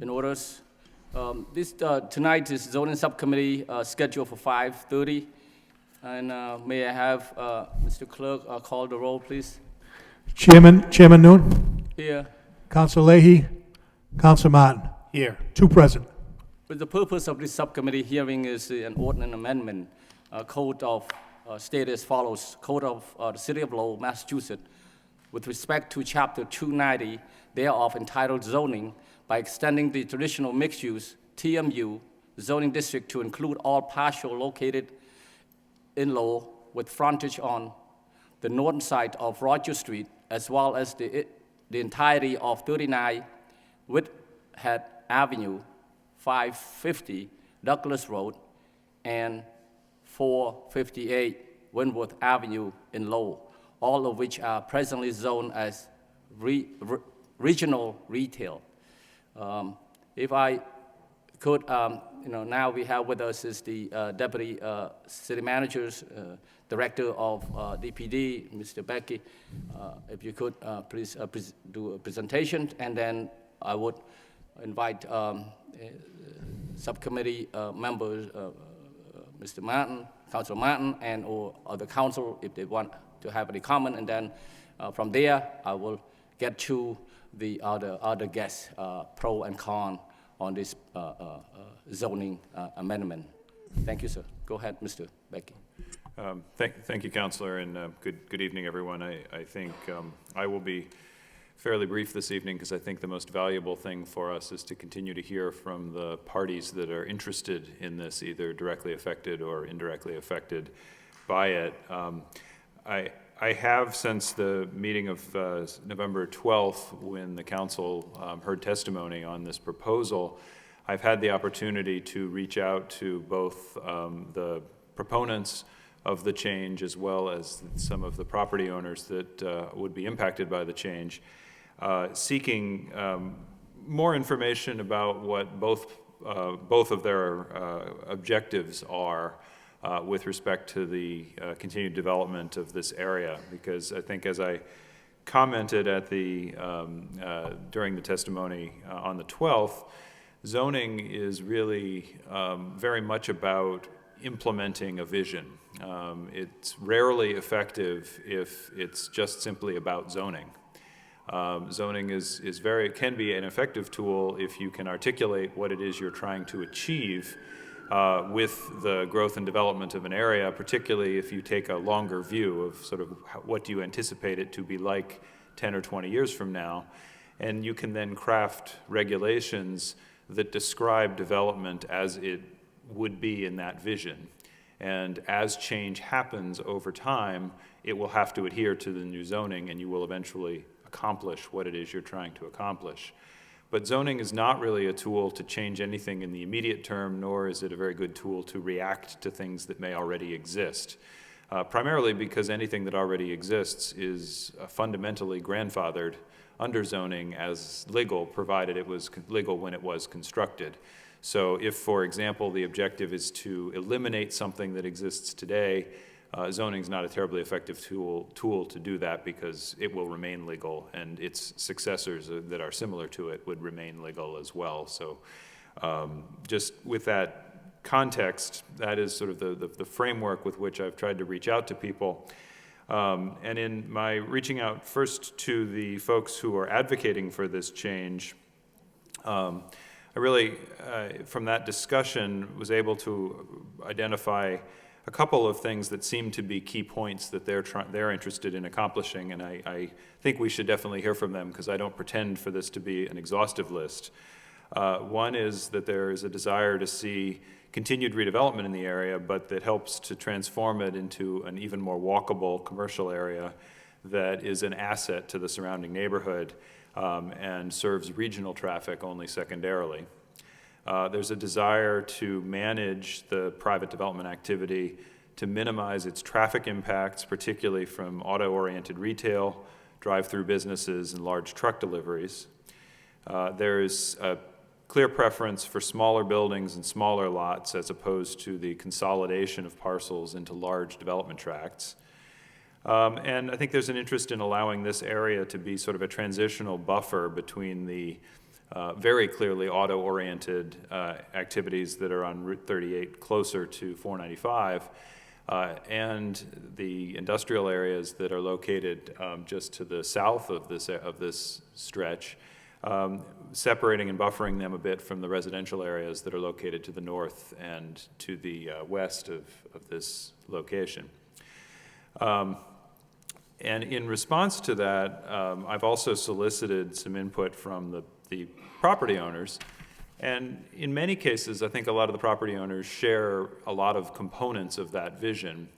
in orders. Tonight is zoning subcommittee scheduled for 5:30. And may I have Mr. Clerk call the roll, please? Chairman Noon, Here. Council Leahy, Council Martin. Here. Two present. But the purpose of this subcommittee hearing is an ordinance amendment. Code of state as follows. Code of the City of Lowell, Massachusetts, with respect to Chapter 290 thereof entitled Zoning, by extending the traditional mixed-use TMU zoning district to include all partial located in Lowell with frontage on the northern side of Roger Street, as well as the entirety of 39 Whitehead Avenue, 550 Douglas Road, and 458 Wentworth Avenue in Lowell, all of which are presently zoned as regional retail. If I could, now we have with us is the Deputy City Manager's Director of DPD, Mr. Becky. If you could please do a presentation, and then I would invite subcommittee members, Mr. Martin, Councilor Martin, and or other council if they want to have any comment, and then from there I will get to the other guests, pro and con on this zoning amendment. Thank you, sir. Go ahead, Mr. Becky. Thank you, Councilor, and good evening, everyone. I think I will be fairly brief this evening because I think the most valuable thing for us is to continue to hear from the parties that are interested in this, either directly affected or indirectly affected by it. I have, since the meeting of November 12th, when the council heard testimony on this proposal, I've had the opportunity to reach out to both the proponents of the change as well as some of the property owners that would be impacted by the change, seeking more information about what both of their objectives are with respect to the continued development of this area. Because I think, as I commented at the during the testimony on the 12th, zoning is really very much about implementing a vision. It's rarely effective if it's just simply about zoning. Zoning can be an effective tool if you can articulate what it is you're trying to achieve with the growth and development of an area, particularly if you take a longer view of sort of what do you anticipate it to be like 10 or 20 years from now. And you can then craft regulations that describe development as it would be in that vision. And as change happens over time, it will have to adhere to the new zoning, and you will eventually accomplish what it is you're trying to accomplish. But zoning is not really a tool to change anything in the immediate term, nor is it a very good tool to react to things that may already exist. Primarily because anything that already exists is fundamentally grandfathered under zoning as legal, provided it was legal when it was constructed. So if, for example, the objective is to eliminate something that exists today, zoning is not a terribly effective tool to do that, because it will remain legal, and its successors that are similar to it would remain legal as well. So just with that context, that is sort of the framework with which I've tried to reach out to people. And in my reaching out first to the folks who are advocating for this change, I really, from that discussion, was able to identify a couple of things that seem to be key points that they're interested in accomplishing, and I think we should definitely hear from them, because I don't pretend for this to be an exhaustive list. One is that there is a desire to see continued redevelopment in the area, but that helps to transform it into an even more walkable commercial area that is an asset to the surrounding neighborhood and serves regional traffic only secondarily. There's a desire to manage the private development activity to minimize its traffic impacts, particularly from auto-oriented retail, drive-through businesses, and large truck deliveries. There's a clear preference for smaller buildings and smaller lots as opposed to the consolidation of parcels into large development tracts. And I think there's an interest in allowing this area to be sort of a transitional buffer between the very clearly auto-oriented activities that are on Route 38 closer to 495, and the industrial areas that are located just to the south of this stretch, separating and buffering them a bit from the residential areas that are located to the north and to the west of this location. And in response to that, I've also solicited some input from the property owners. And in many cases, I think a lot of the property owners share a lot of components of that vision.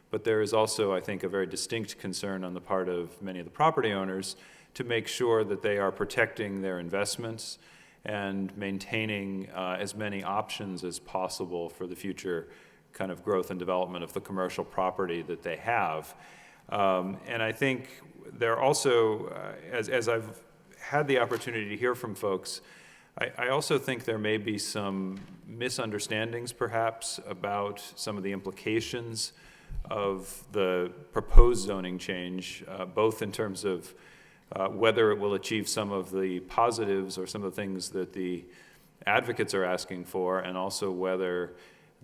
But there is also, I think, a very distinct concern on the part of many of the property owners to make sure that they are protecting their investments and maintaining as many options as possible for the future kind of growth and development of the commercial property that they have. And I think there also, as I've had the opportunity to hear from folks, I also think there may be some misunderstandings perhaps about some of the implications of the proposed zoning change, both in terms of whether it will achieve some of the positives or some of the things that the advocates are asking for, and also whether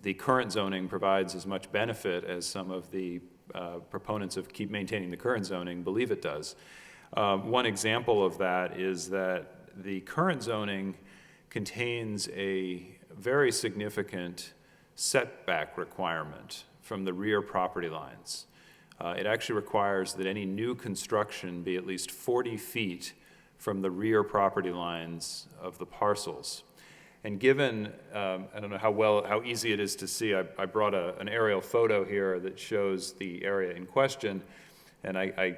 the current zoning provides as much benefit as some of the proponents of keep maintaining the current zoning believe it does. One example of that is that the current zoning contains a very significant setback requirement from the rear property lines. It actually requires that any new construction be at least 40 feet from the rear property lines of the parcels. And given, I don't know how easy it is to see, I brought an aerial photo here that shows the area in question, and I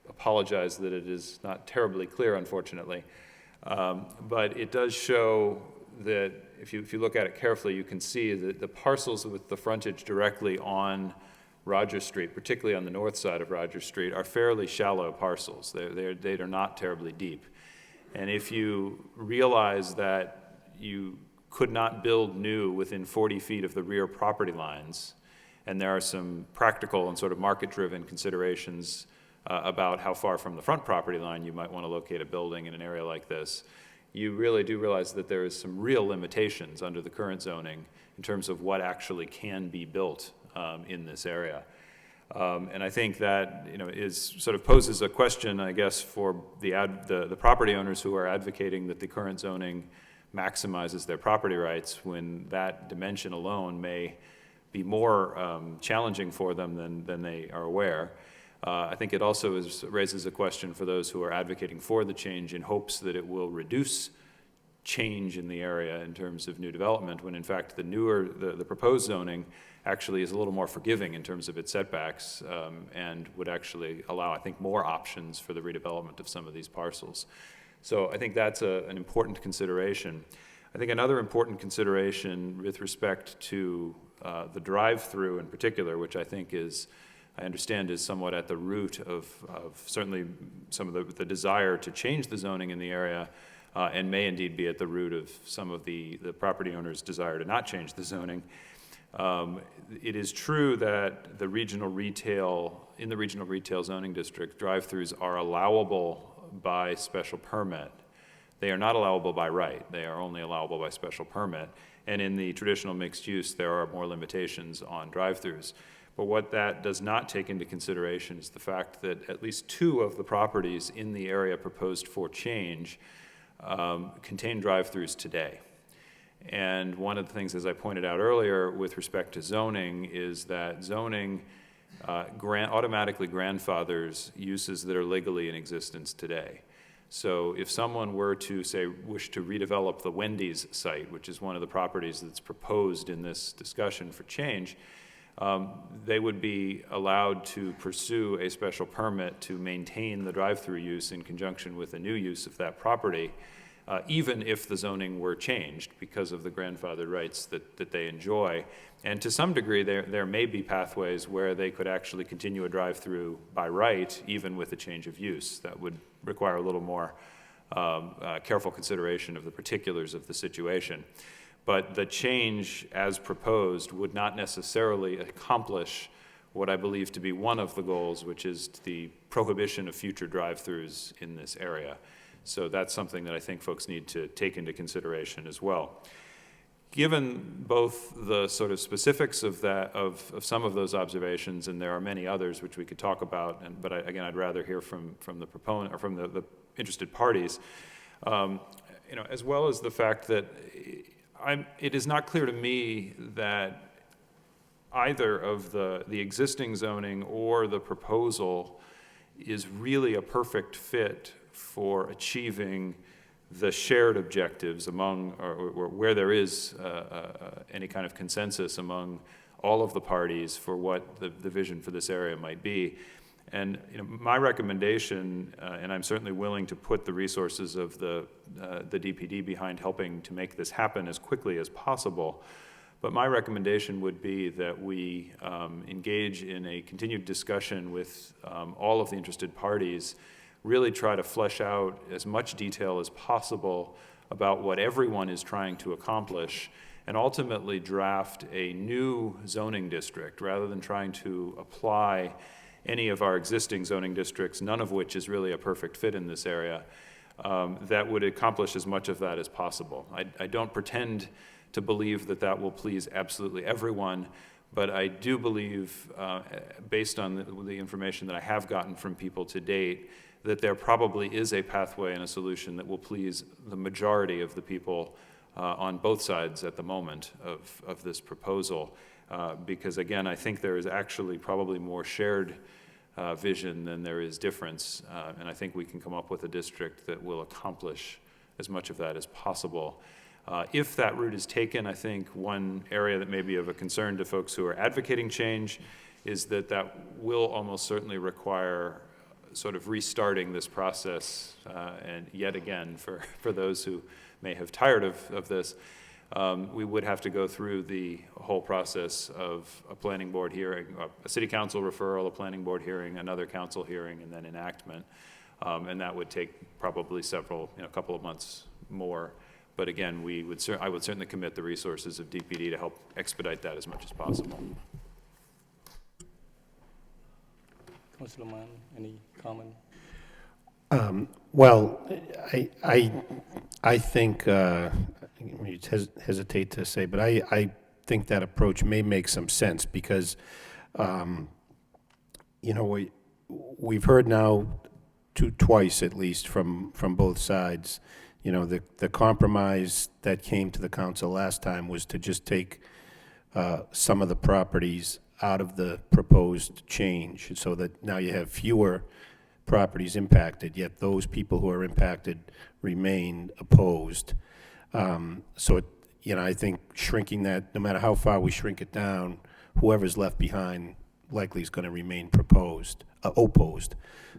apologize that it is not terribly clear, unfortunately. But it does show that if you look at it carefully, you can see that the parcels with the frontage directly on Rogers Street, particularly on the north side of Rogers Street, are fairly shallow parcels. They are not terribly deep. And if you realize that you could not build new within 40 feet of the rear property lines, and there are some practical and sort of market-driven considerations about how far from the front property line you might want to locate a building in an area like this, you really do realize that there is some real limitations under the current zoning in terms of what actually can be built in this area. And I think that is sort of poses a question, I guess, for the property owners who are advocating that the current zoning maximizes their property rights, when that dimension alone may be more challenging for them than they are aware. I think it also raises a question for those who are advocating for the change in hopes that it will reduce change in the area in terms of new development, when in fact the proposed zoning actually is a little more forgiving in terms of its setbacks, and would actually allow, I think, more options for the redevelopment of some of these parcels. So I think that's an important consideration. I think another important consideration with respect to the drive-through in particular, which I think I understand is somewhat at the root of certainly some of the desire to change the zoning in the area, and may indeed be at the root of some of the property owners' desire to not change the zoning. It is true that in the regional retail zoning district, drive-throughs are allowable by special permit. They are not allowable by right. They are only allowable by special permit. And in the traditional mixed use, there are more limitations on drive-throughs. But what that does not take into consideration is the fact that at least 2 of the properties in the area proposed for change contain drive-throughs today. And one of the things, as I pointed out earlier, with respect to zoning, is that zoning automatically grandfathers uses that are legally in existence today. So if someone were to, say, wish to redevelop the Wendy's site, which is one of the properties that's proposed in this discussion for change, they would be allowed to pursue a special permit to maintain the drive-through use in conjunction with the new use of that property, even if the zoning were changed because of the grandfathered rights that they enjoy. And to some degree, there may be pathways where they could actually continue a drive-through by right, even with a change of use. That would require a little more careful consideration of the particulars of the situation. But the change as proposed would not necessarily accomplish what I believe to be one of the goals, which is the prohibition of future drive-throughs in this area. So that's something that I think folks need to take into consideration as well. Given both the sort of specifics of that, of some of those observations, and there are many others which we could talk about, but again, I'd rather hear from the proponent or from the interested parties, as well as the fact that it is not clear to me that either of the existing zoning or the proposal is really a perfect fit for achieving the shared objectives among, or where there is any kind of consensus among all of the parties for what the vision for this area might be. And my recommendation, and I'm certainly willing to put the resources of the DPD behind helping to make this happen as quickly as possible, but my recommendation would be that we engage in a continued discussion with all of the interested parties, really try to flesh out as much detail as possible about what everyone is trying to accomplish, and ultimately draft a new zoning district rather than trying to apply any of our existing zoning districts, none of which is really a perfect fit in this area, that would accomplish as much of that as possible. I don't pretend to believe that that will please absolutely everyone, but I do believe, based on the information that I have gotten from people to date, that there probably is a pathway and a solution that will please the majority of the people on both sides at the moment of this proposal. Because again, I think there is actually probably more shared vision than there is difference. And I think we can come up with a district that will accomplish as much of that as possible. If that route is taken, I think one area that may be of a concern to folks who are advocating change is that that will almost certainly require sort of restarting this process, and yet again, for those who may have tired of this, we would have to go through the whole process of a planning board hearing, a city council referral, a planning board hearing, another council hearing, and then enactment. And that would take probably a couple of months more. But again, I would certainly commit the resources of DPD to help expedite that as much as possible. Councilor Mann, any comment? Well, I think, I hesitate to say, but I think that approach may make some sense because, we've heard now twice at least from both sides. The compromise that came to the council last time was to just take some of the properties out of the proposed change so that now you have fewer properties impacted, yet those people who are impacted remain opposed. I think shrinking that, no matter how far we shrink it down, whoever's left behind likely is going to remain opposed.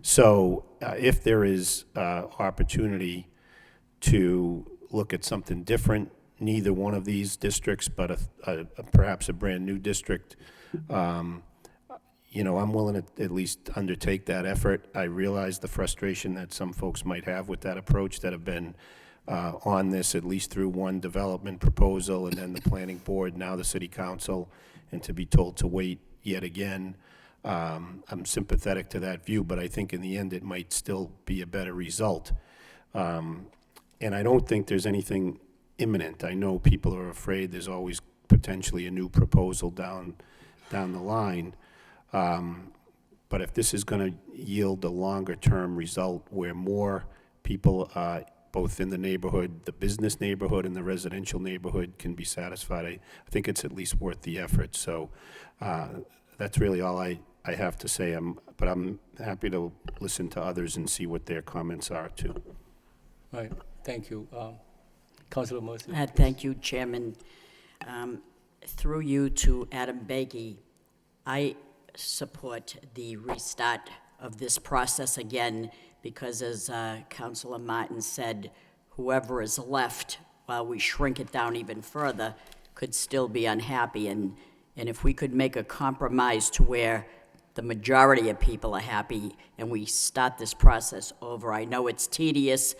So if there is opportunity to look at something different, neither one of these districts, but perhaps a brand new district, I'm willing to at least undertake that effort. I realize the frustration that some folks might have with that approach that have been on this at least through one development proposal and then the planning board, now the city council, and to be told to wait yet again. I'm sympathetic to that view, but I think in the end it might still be a better result. And I don't think there's anything imminent. I know people are afraid there's always potentially a new proposal down the line. But if this is going to yield a longer-term result where more people, both in the neighborhood, the business neighborhood and the residential neighborhood, can be satisfied, I think it's at least worth the effort. So that's really all I have to say. But I'm happy to listen to others and see what their comments are, too. Right, thank you. Councilor Mercy. Thank you, Chairman. Through you to Adam Begay, I support the restart of this process again because, as Councilor Martin said, whoever is left, while we shrink it down even further, could still be unhappy. And if we could make a compromise to where the majority of people are happy and we start this process over, I know it's tedious,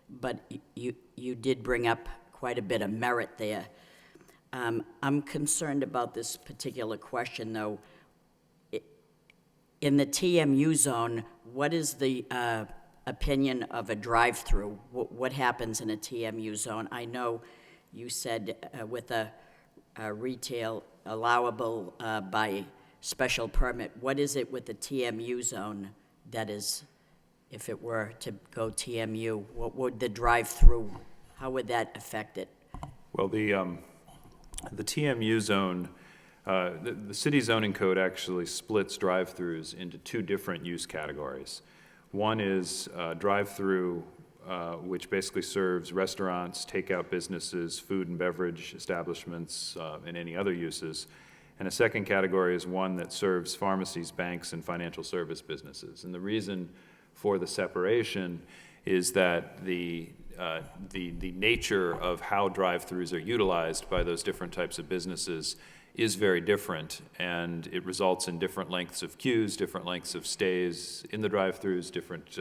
but you did bring up quite a bit of merit there. I'm concerned about this particular question, though. in the TMU zone, what is the opinion of a drive-through? What happens in a TMU zone? I know you said with a retail allowable by special permit. What is it with the TMU zone that is, if it were to go TMU, what would the drive-through, how would that affect it? Well, the TMU zone, the city zoning code actually splits drive-throughs into two different use categories. One is drive-through, which basically serves restaurants, takeout businesses, food and beverage establishments, and any other uses. And a second category is one that serves pharmacies, banks, and financial service businesses. And the reason for the separation is that the nature of how drive-throughs are utilized by those different types of businesses is very different, and it results in different lengths of queues, different lengths of stays in the drive-throughs, different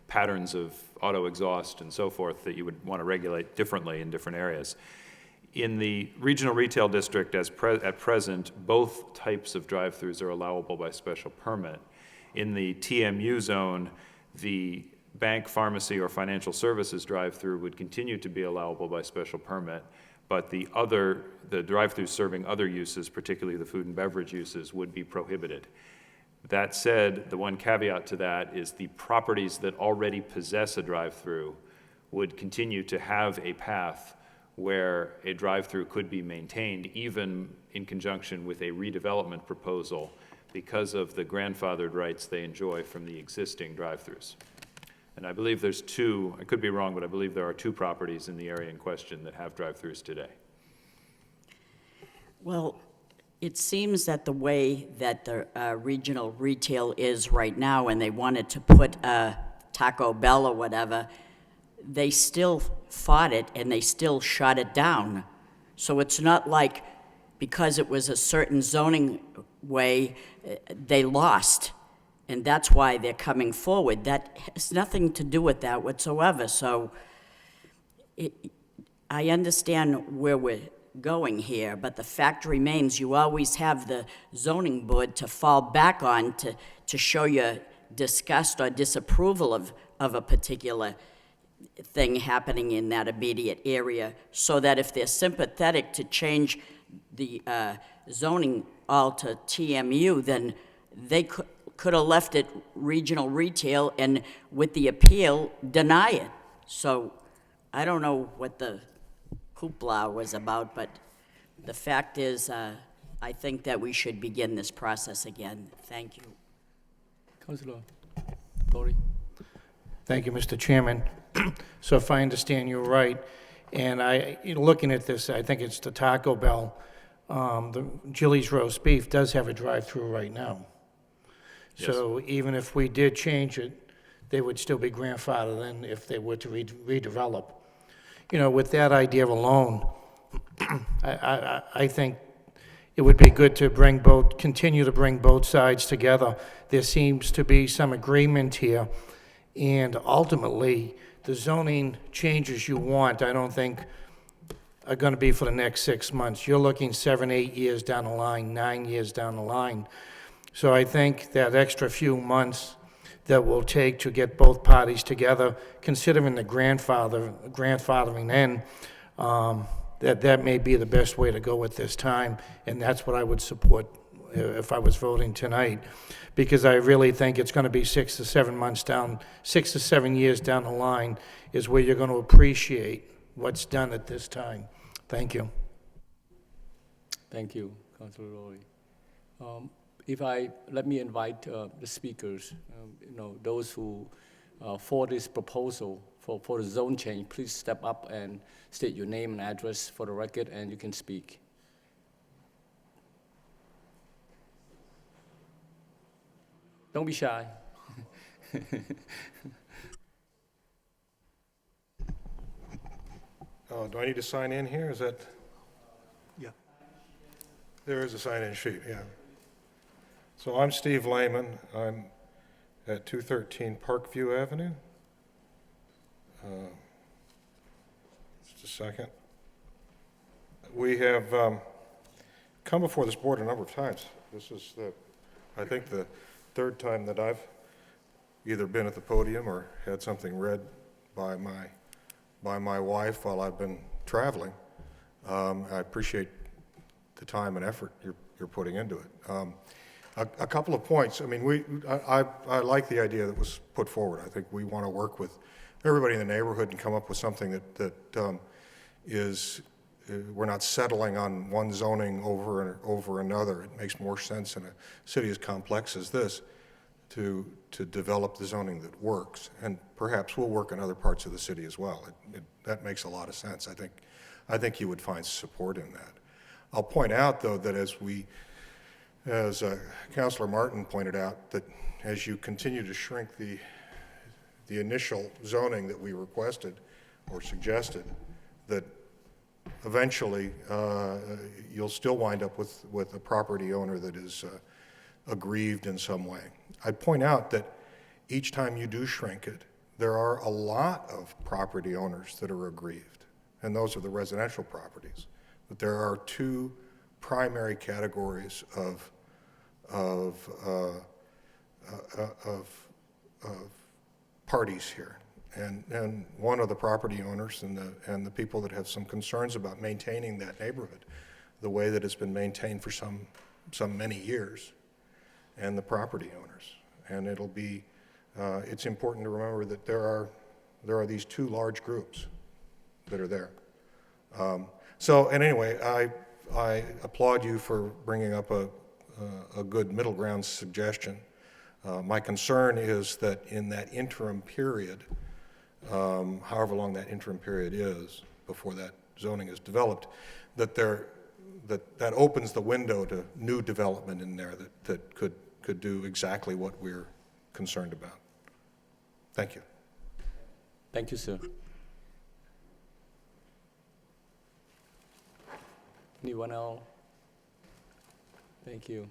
patterns of auto exhaust and so forth that you would want to regulate differently in different areas. In the regional retail district at present, both types of drive-throughs are allowable by special permit. In the TMU zone, the bank, pharmacy, or financial services drive-through would continue to be allowable by special permit, but the drive-throughs serving other uses, particularly the food and beverage uses, would be prohibited. That said, the one caveat to that is the properties that already possess a drive-through would continue to have a path where a drive-through could be maintained, even in conjunction with a redevelopment proposal, because of the grandfathered rights they enjoy from the existing drive-throughs. And I believe there's two, I could be wrong, but I believe there are two properties in the area in question that have drive-throughs today. Well, it seems that the way that the regional retail is right now, and they wanted to put a Taco Bell or whatever, they still fought it and they still shut it down. So it's not like because it was a certain zoning way, they lost. And that's why they're coming forward. That has nothing to do with that whatsoever. So I understand where we're going here, but the fact remains you always have the zoning board to fall back on to show your disgust or disapproval of a particular thing happening in that immediate area, so that if they're sympathetic to change the zoning all to TMU, then they could have left it regional retail and with the appeal deny it. So I don't know what the hoopla was about, but the fact is I think that we should begin this process again. Thank you. Councilor Tory. Thank you, Mr. Chairman. So if I understand you right, and looking at this, I think it's the Taco Bell, the Chili's roast beef does have a drive-through right now. Yes. So even if we did change it, they would still be grandfathered in if they were to redevelop. You know, with that idea alone, I think it would be good to continue to bring both sides together. There seems to be some agreement here, and ultimately, the zoning changes you want, I don't think are going to be for the next 6 months. You're looking 7, 8 years down the line, 9 years down the line. So I think that extra few months that will take to get both parties together, considering the grandfathering in, that may be the best way to go at this time, and that's what I would support if I was voting tonight, because I really think it's going to be 6 to 7 months down, 6 to 7 years down the line is where you're going to appreciate what's done at this time. Thank you. Thank you, Councilor Roy. Let me invite the speakers, those who for this proposal for the zone change, please step up and state your name and address for the record, and you can speak. Don't be shy. Oh, do I need to sign in here? Is that? Yeah. There is a sign-in sheet, yeah. So I'm Steve Lehman. I'm at 213 Parkview Avenue. Just a second. We have come before this board a number of times. This is I think the third time that I've either been at the podium or had something read by my wife while I've been traveling. I appreciate the time and effort you're putting into it. A couple of points. I mean, I like the idea that was put forward. I think we want to work with everybody in the neighborhood and come up with something that is, we're not settling on one zoning over another. It makes more sense in a city as complex as this to develop the zoning that works, and perhaps will work in other parts of the city as well. That makes a lot of sense. I think you would find support in that. I'll point out, though, that as Councilor Martin pointed out, that as you continue to shrink the initial zoning that we requested or suggested, that eventually you'll still wind up with a property owner that is aggrieved in some way. I'd point out that each time you do shrink it, there are a lot of property owners that are aggrieved, and those are the residential properties. But there are two primary categories of parties here, and one are the property owners and the people that have some concerns about maintaining that neighborhood the way that it's been maintained for some many years, and the property owners. And it'll be it's important to remember that there are these two large groups that are there. And anyway, I applaud you for bringing up a good middle ground suggestion. My concern is that in that interim period, however long that interim period is before that zoning is developed, that opens the window to new development in there that could do exactly what we're concerned about. Thank you. Thank you, sir. Anyone else? Thank you.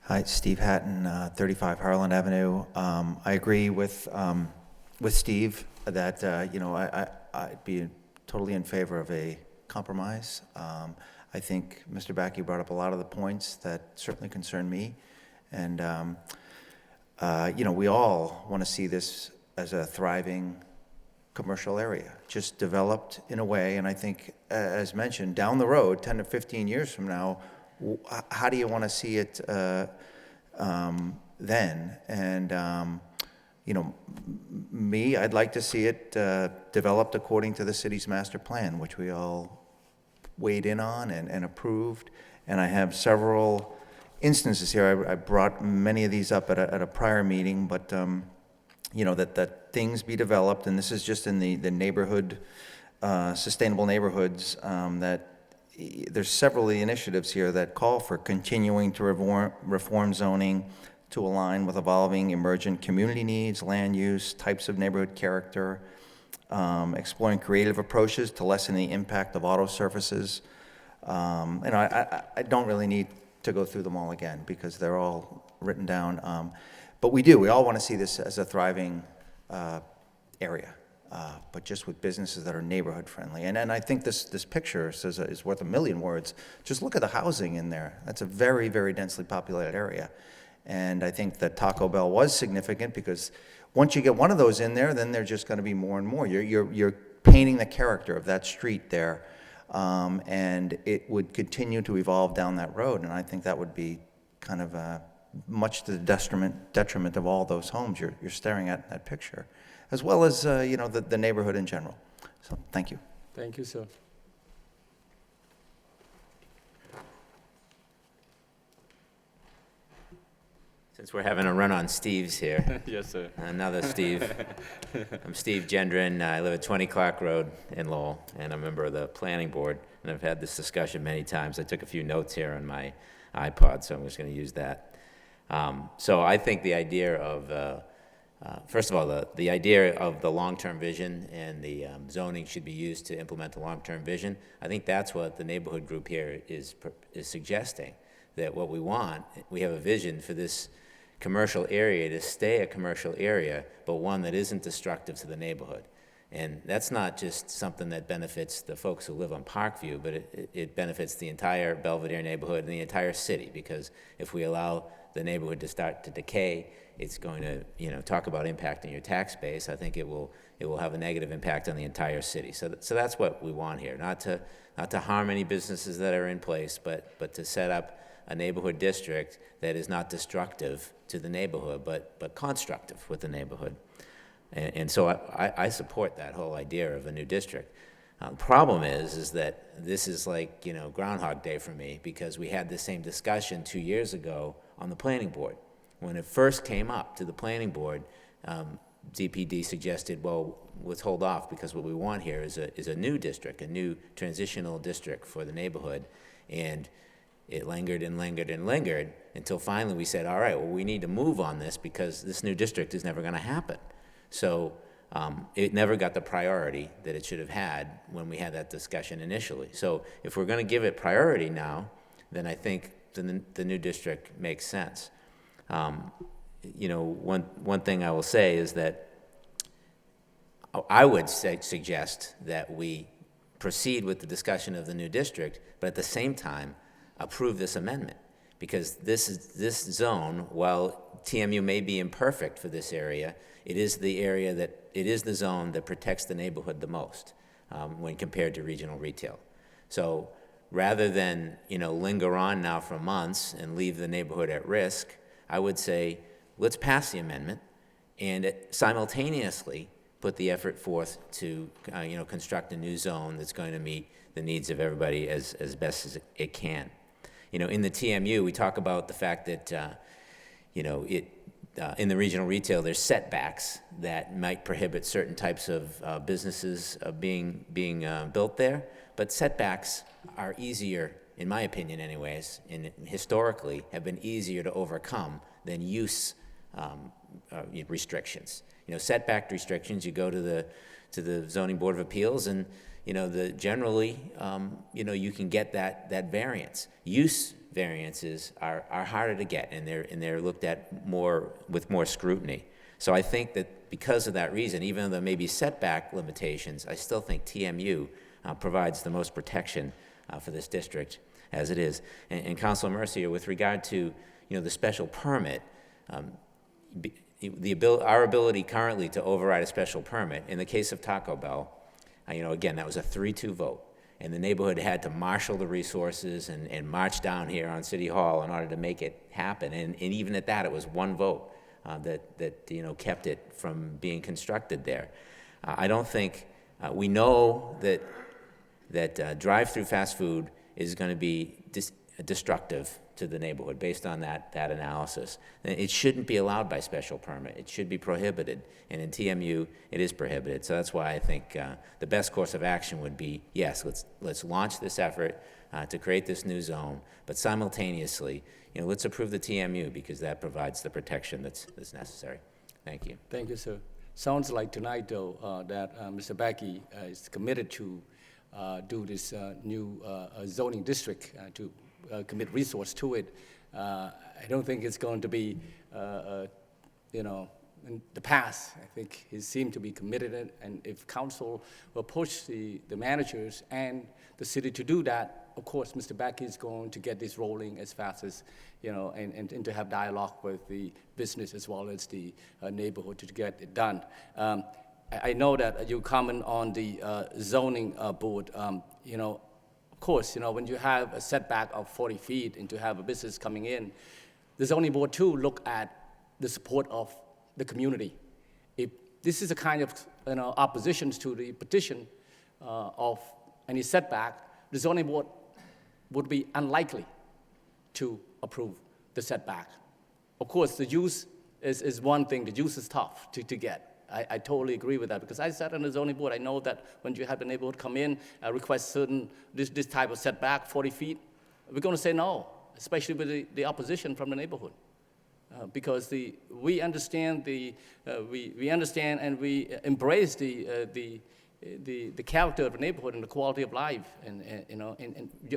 Hi, Steve Hatton, 35 Harlan Avenue. I agree with Steve that I'd be totally in favor of a compromise. I think Mr. Backey brought up a lot of the points that certainly concern me, and we all want to see this as a thriving commercial area, just developed in a way. And I think, as mentioned, down the road, 10 to 15 years from now, how do you want to see it then? And me, I'd like to see it developed according to the city's master plan, which we all weighed in on and approved. And I have several instances here. I brought many of these up at a prior meeting, but that things be developed, and this is just in the neighborhood, sustainable neighborhoods, that there's several of the initiatives here that call for continuing to reform zoning to align with evolving emergent community needs, land use, types of neighborhood character, exploring creative approaches to lessen the impact of auto surfaces. I don't really need to go through them all again because they're all written down. But we all want to see this as a thriving area, but just with businesses that are neighborhood friendly. And I think this picture says is worth a million words. Just look at the housing in there. That's a very, very densely populated area. And I think that Taco Bell was significant because once you get one of those in there, then they're just going to be more and more. You're painting the character of that street there, and it would continue to evolve down that road. And I think that would be kind of much to the detriment of all those homes you're staring at in that picture, as well as the neighborhood in general. So thank you. Thank you, sir. Since we're having a run on Steve's here, Yes, sir. another Steve. I'm Steve Gendron. I live at 20 Clark Road in Lowell, and I'm a member of the planning board, and I've had this discussion many times. I took a few notes here on my iPod, so I'm just going to use that. So I think the idea of, first of all, the idea of the long-term vision and the zoning should be used to implement the long-term vision. I think that's what the neighborhood group here is suggesting, that what we want, we have a vision for this commercial area to stay a commercial area, but one that isn't destructive to the neighborhood. And that's not just something that benefits the folks who live on Parkview, but it benefits the entire Belvedere neighborhood and the entire city, because if we allow the neighborhood to start to decay. It's going to, talk about impacting your tax base. I think it will have a negative impact on the entire city. So that's what we want here, not to harm any businesses that are in place, but to set up a neighborhood district that is not destructive to the neighborhood, but constructive with the neighborhood. And so I support that whole idea of a new district. The problem is that this is like, Groundhog Day for me, because we had the same discussion 2 years ago on the planning board. When it first came up to the planning board, DPD suggested, well, let's hold off, because what we want here is a new district, a new transitional district for the neighborhood. And it lingered and lingered and lingered until finally we said, all right, well, we need to move on this because this new district is never going to happen. So it never got the priority that it should have had when we had that discussion initially. So if we're going to give it priority now, then I think the new district makes sense. One thing I will say is that I would suggest that we proceed with the discussion of the new district, but at the same time approve this amendment, because this zone, while TMU may be imperfect for this area, it is the zone that protects the neighborhood the most when compared to regional retail. So rather than linger on now for months and leave the neighborhood at risk, I would say let's pass the amendment and simultaneously put the effort forth to construct a new zone that's going to meet the needs of everybody as best as it can. In the TMU, we talk about the fact that in the regional retail, there's setbacks that might prohibit certain types of businesses being built there. But setbacks are easier, in my opinion anyways, and historically have been easier to overcome than use restrictions. Setback restrictions, you go to the Zoning Board of Appeals, and generally, you can get that variance. Use variances are harder to get, and they're looked at with more scrutiny. So I think that because of that reason, even though there may be setback limitations, I still think TMU provides the most protection for this district as it is. And Councilor Mercier, with regard to the special permit, our ability currently to override a special permit, in the case of Taco Bell, again, that was a 3-2 vote. And the neighborhood had to marshal the resources and march down here on City Hall in order to make it happen. And even at that, it was one vote that kept it from being constructed there. I don't think, we know that drive-through fast food is going to be destructive to the neighborhood based on that analysis. It shouldn't be allowed by special permit. It should be prohibited. And in TMU, it is prohibited. So that's why I think the best course of action would be, yes, let's launch this effort to create this new zone, but simultaneously, let's approve the TMU because that provides the protection that's necessary. Thank you. Thank you, sir. Sounds like tonight, though, that Mr. Becky is committed to do this new zoning district to commit resource to it. I don't think it's going to be, in the past. I think he seemed to be committed, and if council will push the managers and the city to do that, of course, Mr. Becky is going to get this rolling as fast as, and to have dialogue with the business as well as the neighborhood to get it done. I know that you comment on the zoning board. Of course, when you have a setback of 40 feet and to have a business coming in, the zoning board too look at the support of the community. If this is a kind of opposition to the petition of any setback, the zoning board would be unlikely to approve the setback. Of course, the use is one thing. The use is tough to get. I totally agree with that because I sat on the zoning board. I know that when you have the neighborhood come in, request this type of setback, 40 feet, we're going to say no, especially with the opposition from the neighborhood. Because we understand we understand and we embrace the character of the neighborhood and the quality of life, and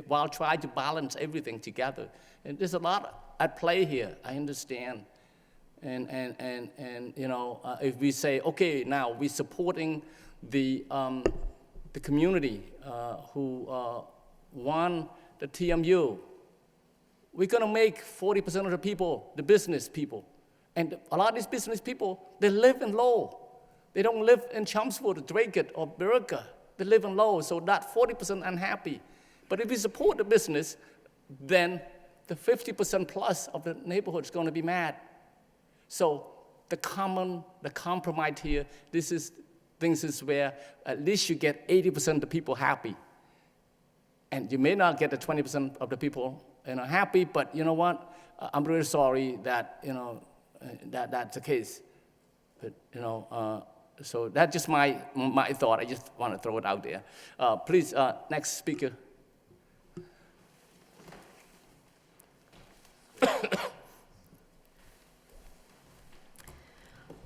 while trying to balance everything together. And there's a lot at play here. I understand. And if we say, okay, now we're supporting the community who want the TMU, we're gonna make 40% of the people, the business people. And a lot of these business people, they live in Lowell. They don't live in Chelmsford, Dracut, or Birica. They live in Lowell, so that 40% unhappy. But if we support the business, then the 50% plus of the neighborhood is gonna be mad. So the compromise here, this is where at least you get 80% of the people happy. And you may not get the 20% of the people happy, but you know what? I'm really sorry that that's the case. But so that's just my thought. I just want to throw it out there. Please, next speaker.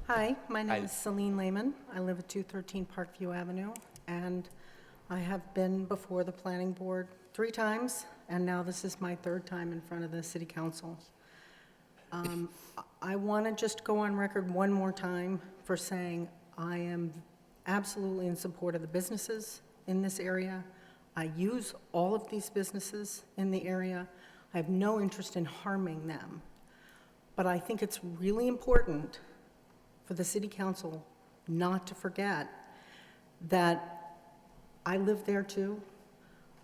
Hi, my name is Celine Lehman. I live at 213 Parkview Avenue, and I have been before the planning board 3 times, and now this is my 3rd time in front of the city council. I want to just go on record one more time for saying I am absolutely in support of the businesses in this area. I use all of these businesses in the area. I have no interest in harming them. But I think it's really important for the city council not to forget that I live there too.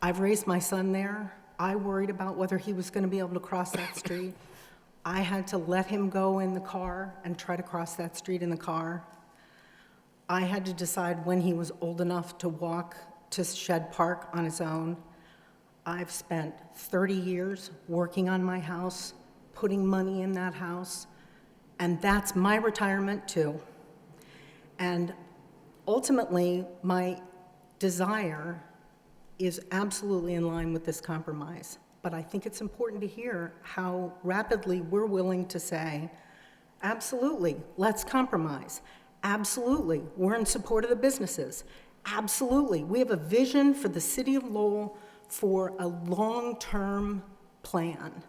I've raised my son there. I worried about whether he was going to be able to cross that street. I had to let him go in the car and try to cross that street in the car. I had to decide when he was old enough to walk to Shed Park on his own. I've spent 30 years working on my house, putting money in that house, and that's my retirement too. And ultimately, my desire is absolutely in line with this compromise. But I think it's important to hear how rapidly we're willing to say, absolutely, let's compromise. Absolutely, we're in support of the businesses. Absolutely, we have a vision for the city of Lowell for a long-term plan.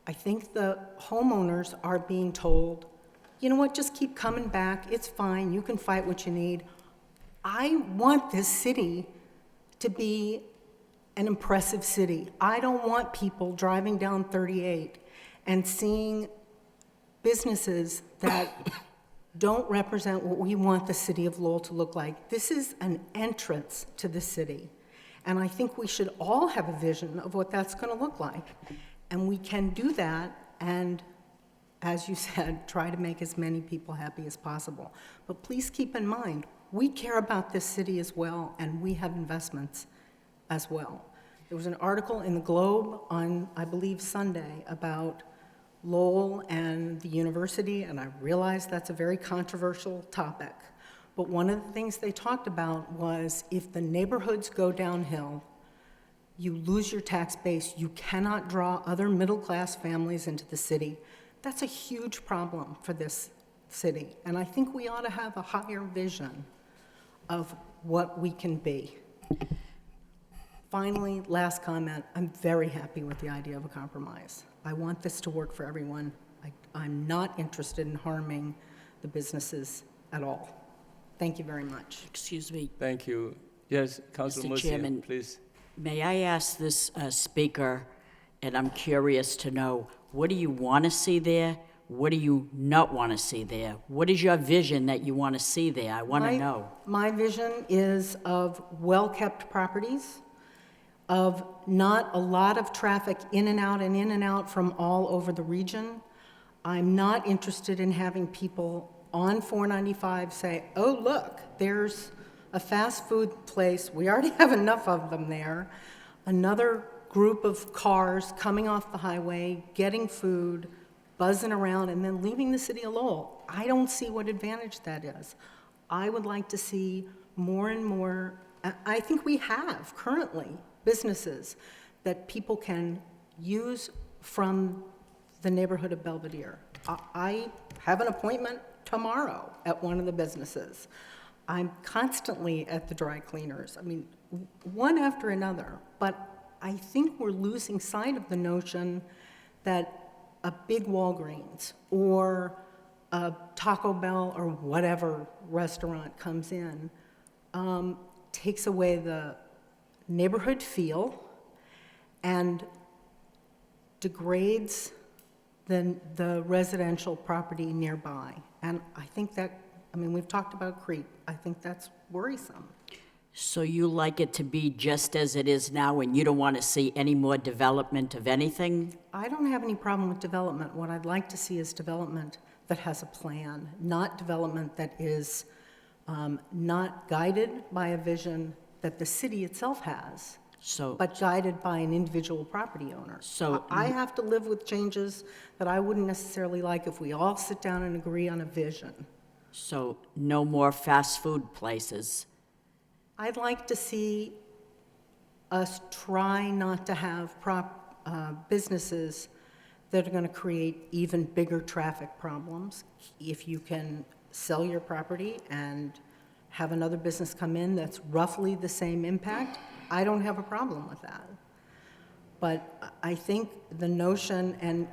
I think the homeowners are being told, you know what, just keep coming back, it's fine, you can fight what you need. I want this city to be an impressive city. I don't want people driving down 38 and seeing businesses that don't represent what we want the city of Lowell to look like. This is an entrance to the city. And I think we should all have a vision of what that's going to look like. And we can do that and, as you said, try to make as many people happy as possible. But please keep in mind, we care about this city as well, and we have investments as well. There was an article in the Globe on, I believe, Sunday about Lowell and the university, and I realize that's a very controversial topic. But one of the things they talked about was if the neighborhoods go downhill, you lose your tax base, you cannot draw other middle-class families into the city. That's a huge problem for this city, and I think we ought to have a higher vision of what we can be. Finally, last comment, I'm very happy with the idea of a compromise. I want this to work for everyone. I'm not interested in harming the businesses at all. Thank you very much. Excuse me, Thank you. Yes, Councilor Mr. Murcia, Chairman. please. May I ask this speaker, and I'm curious to know, what do you want to see there? What do you not want to see there? What is your vision that you want to see there? I want to know. My vision is of well-kept properties, of not a lot of traffic in and out from all over the region. I'm not interested in having people on 495 say, oh, look, there's a fast food place. We already have enough of them there. Another group of cars coming off the highway, getting food, buzzing around, and then leaving the city of Lowell. I don't see what advantage that is. I would like to see more and more, I think we have currently businesses that people can use from the neighborhood of Belvedere. I have an appointment tomorrow at one of the businesses. I'm constantly at the dry cleaners. I mean, one after another. But I think we're losing sight of the notion that a big Walgreens or a Taco Bell or whatever restaurant comes in takes away the neighborhood feel and degrades the residential property nearby. And I think that, I mean, we've talked about creep. I think that's worrisome. So you like it to be just as it is now, and you don't want to see any more development of anything? I don't have any problem with development. What I'd like to see is development that has a plan, not development that is not guided by a vision that the city itself has, So, but guided by an individual property owner. So I have to live with changes that I wouldn't necessarily like if we all sit down and agree on a vision. so no more fast food places? I'd like to see us try not to have businesses that are going to create even bigger traffic problems. If you can sell your property and have another business come in that's roughly the same impact, I don't have a problem with that. But I think the notion, and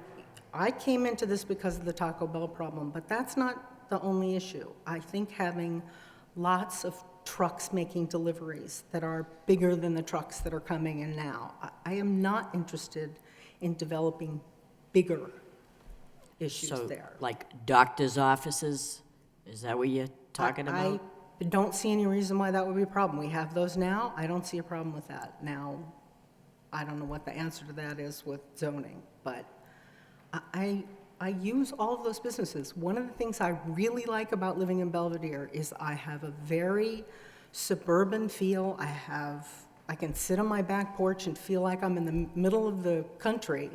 I came into this because of the Taco Bell problem, but that's not the only issue. I think having lots of trucks making deliveries that are bigger than the trucks that are coming in now. I am not interested in developing bigger issues So, there. like doctor's offices? Is that what you're talking about? I don't see any reason why that would be a problem. We have those now. I don't see a problem with that. Now, I don't know what the answer to that is with zoning, but I use all of those businesses. One of the things I really like about living in Belvedere is I have a very suburban feel. I can sit on my back porch and feel like I'm in the middle of the country,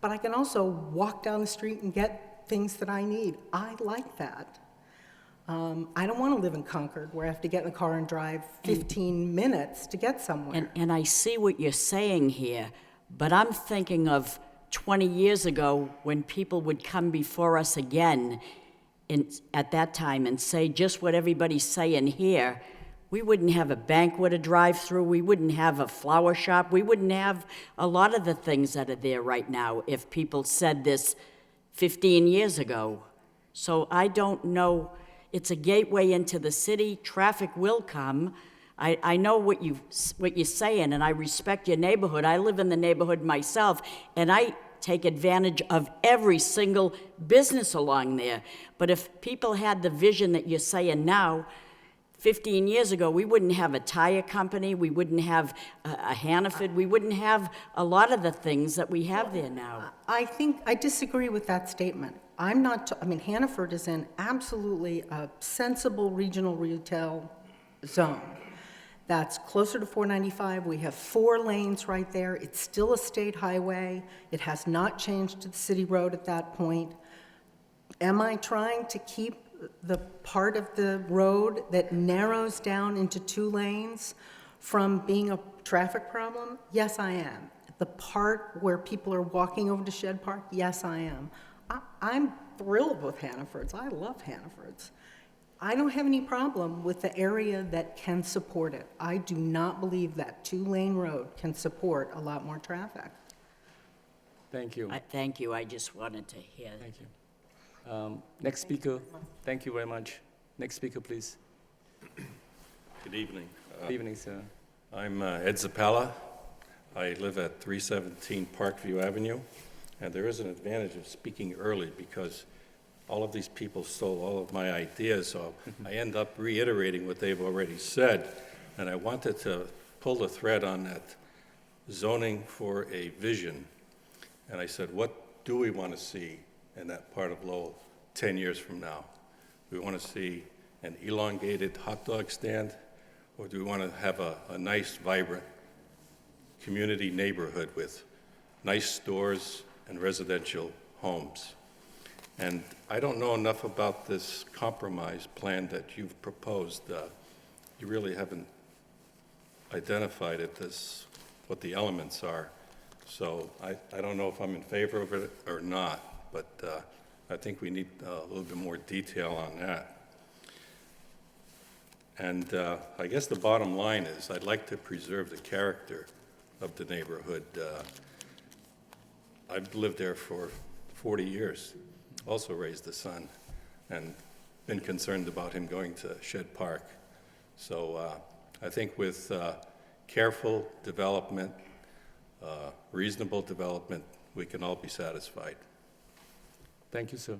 but I can also walk down the street and get things that I need. I like that. I don't want to live in Concord where I have to get in the car and drive 15 minutes to get somewhere. And I see what you're saying here, but I'm thinking of 20 years ago when people would come before us again at that time and say just what everybody's saying here. We wouldn't have a bank with a drive-through. We wouldn't have a flower shop. We wouldn't have a lot of the things that are there right now if people said this 15 years ago. So I don't know. It's a gateway into the city. Traffic will come. I know what you're saying, and I respect your neighborhood. I live in the neighborhood myself, and I take advantage of every single business along there. But if people had the vision that you're saying now, 15 years ago, we wouldn't have a tire company, we wouldn't have a Hannaford, we wouldn't have a lot of the things that we have there now. I think I disagree with that statement. I mean, Hannaford is in absolutely a sensible regional retail zone. That's closer to 495. We have 4 lanes right there. It's still a state highway. It has not changed to the city road at that point. Am I trying to keep the part of the road that narrows down into 2 lanes from being a traffic problem? Yes, I am. The part where people are walking over to Shed Park? Yes, I am. I'm thrilled with Hannaford's. I love Hannaford's. I don't have any problem with the area that can support it. I do not believe that 2-lane road can support a lot more traffic. Thank you. Thank you, I just wanted to hear that. Thank you. Next speaker. Thank you very much. Next speaker, please. Good evening. Good evening, sir. I'm Ed Zappala. I live at 317 Parkview Avenue, and there is an advantage of speaking early because all of these people stole all of my ideas, so I end up reiterating what they've already said. And I wanted to pull the thread on that zoning for a vision. And I said, what do we want to see in that part of Lowell 10 years from now? Do we want to see an elongated hot dog stand, or do we want to have a nice, vibrant community neighborhood with nice stores and residential homes? And I don't know enough about this compromise plan that you've proposed. You really haven't identified it as what the elements are. So I don't know if I'm in favor of it or not, but I think we need a little bit more detail on that. And I guess the bottom line is I'd like to preserve the character of the neighborhood. I've lived there for 40 years, also raised a son, and been concerned about him going to Shed Park. So I think with careful development, reasonable development, we can all be satisfied. Thank you, sir.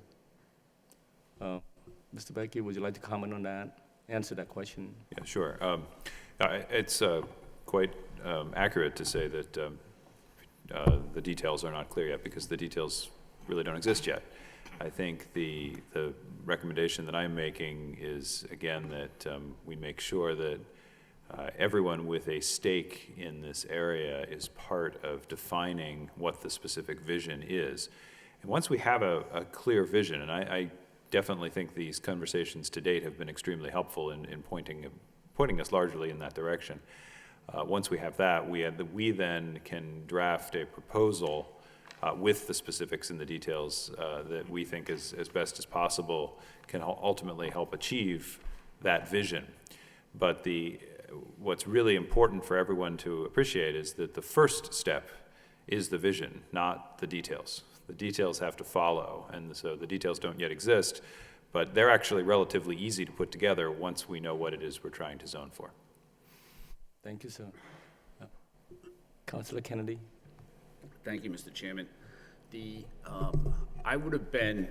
Mr. Becky, would you like to comment on that? Answer that question? Yeah, sure. It's quite accurate to say that the details are not clear yet, because the details really don't exist yet. I think the recommendation that I'm making is, again, that we make sure that everyone with a stake in this area is part of defining what the specific vision is. And once we have a clear vision, and I definitely think these conversations to date have been extremely helpful in pointing us largely in that direction. Once we have that, we then can draft a proposal with the specifics and the details that we think is as best as possible can ultimately help achieve that vision. But what's really important for everyone to appreciate is that the first step is the vision, not the details. The details have to follow, and so the details don't yet exist, but they're actually relatively easy to put together once we know what it is we're trying to zone for. Thank you, sir. Councilor Kennedy? Thank you, Mr. Chairman. I would have been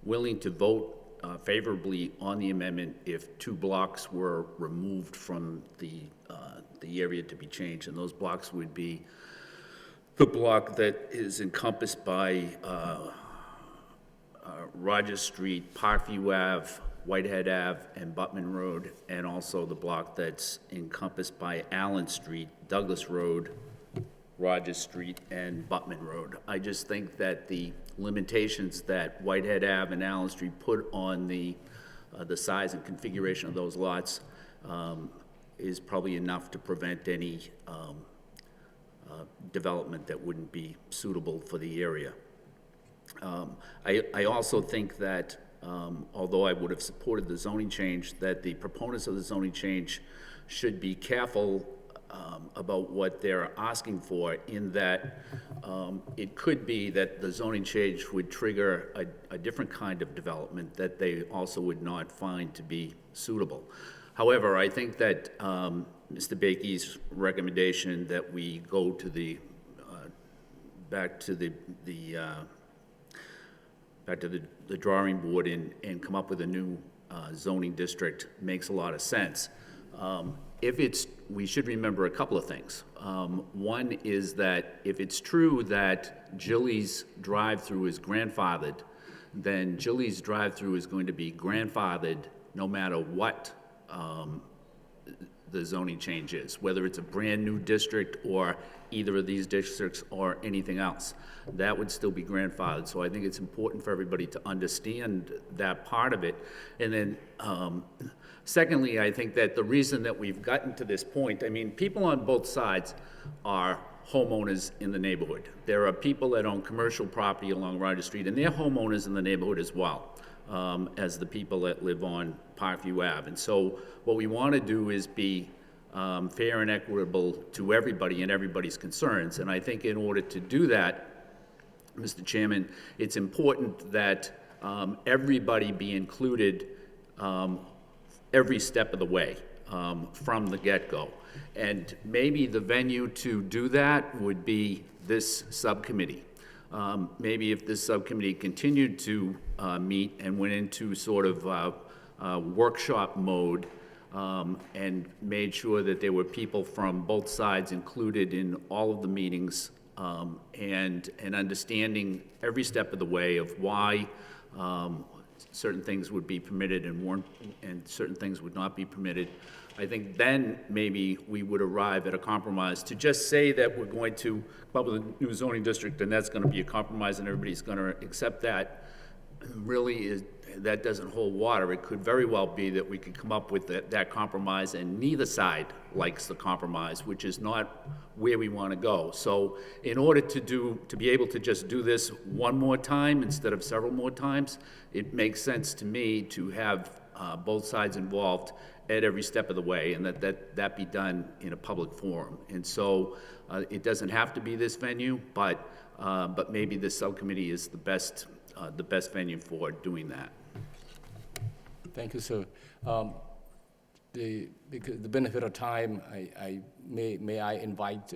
willing to vote favorably on the amendment if 2 blocks were removed from the area to be changed, and those blocks would be the block that is encompassed by Rogers Street, Parkview Ave, Whitehead Ave, and Buttman Road, and also the block that's encompassed by Allen Street, Douglas Road, Rogers Street, and Buttman Road. I just think that the limitations that Whitehead Ave and Allen Street put on the size and configuration of those lots is probably enough to prevent any development that wouldn't be suitable for the area. I also think that although I would have supported the zoning change, that the proponents of the zoning change should be careful about what they're asking for, in that it could be that the zoning change would trigger a different kind of development that they also would not find to be suitable. However, I think that Mr. Bakey's recommendation that we go to back to the drawing board and come up with a new zoning district makes a lot of sense. We should remember a couple of things. One is that if it's true that Jilly's drive-through is grandfathered, then Jilly's drive-through is going to be grandfathered no matter what the zoning change is, whether it's a brand-new district or either of these districts or anything else. That would still be grandfathered. So I think it's important for everybody to understand that part of it. And then secondly, I think that the reason that we've gotten to this point, I mean, people on both sides are homeowners in the neighborhood. There are people that own commercial property along Rogers Street, and they're homeowners in the neighborhood as well, as the people that live on Parkview Ave. And so what we want to do is be fair and equitable to everybody and everybody's concerns. And I think in order to do that, Mr. Chairman, it's important that everybody be included every step of the way from the get-go. And maybe the venue to do that would be this subcommittee. Maybe if this subcommittee continued to meet and went into sort of workshop mode and made sure that there were people from both sides included in all of the meetings, and understanding every step of the way of why certain things would be permitted and certain things would not be permitted. I think then maybe we would arrive at a compromise. To just say that we're going to come up with a new zoning district and that's going to be a compromise and everybody's going to accept that, really that doesn't hold water. It could very well be that we could come up with that compromise and neither side likes the compromise, which is not where we want to go. So in order to be able to just do this one more time instead of several more times, it makes sense to me to have both sides involved at every step of the way, and that be done in a public forum. And so it doesn't have to be this venue, but maybe this subcommittee is the best venue for doing that. Thank you, sir. Because the benefit of time, may I invite